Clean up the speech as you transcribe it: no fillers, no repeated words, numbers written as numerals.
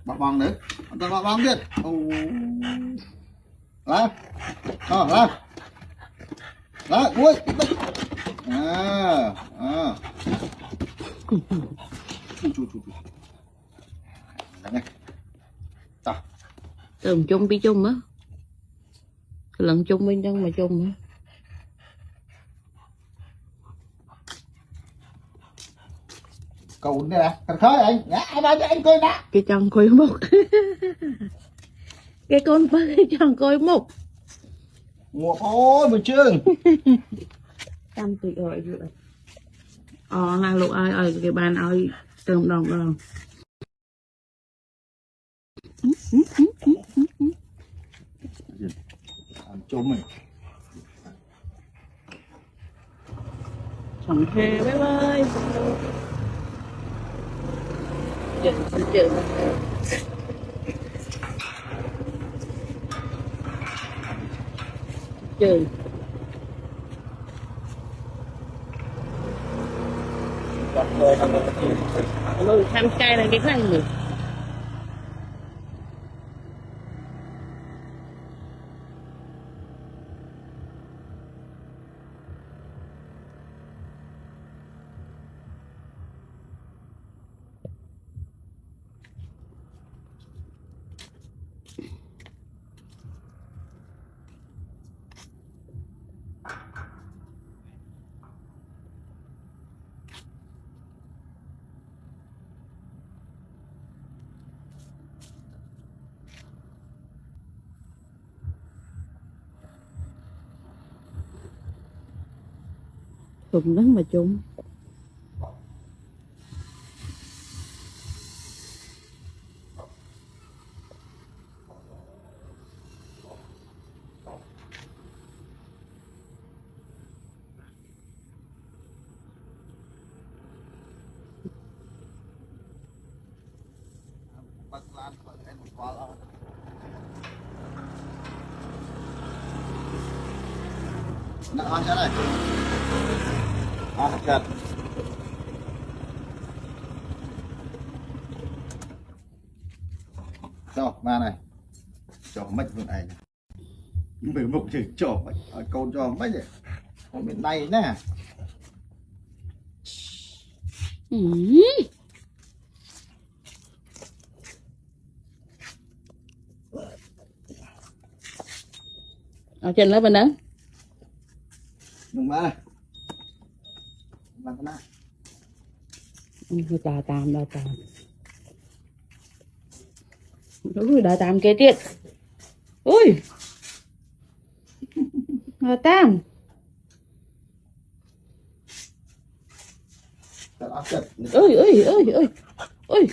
bọc bong nữa tao bọc bongទៀតlàm làm ui này Tường chung bị chung á, lần chung bên trong mà chung á. Cầu đây nè, cần khơi anh, ai nói cho anh coi nè. Cái chân coi mục, cái con cái chân coi mục. Ngộ ôi mình trương. Trăm tụi rồi rồi. Hai lục ơi cái bàn ơi tường đồng đồng. Chôm mình. Chẳng hề bye bye. Chừng. Rồi tham cay là cái này nhỉ? Cùng lắm mà chung. Nặng ăn cái này. Chặt. Cho ba này. Cho mách vừa này. Mình mục chỉ cho mách, câu cho mách này. Ở bên này nè. Ở trên lớp bên đó. Đừng ba này. Làm cái này. Đào tam. Ui, đào tam kia tiệt. Ui. Đào tam. Ui.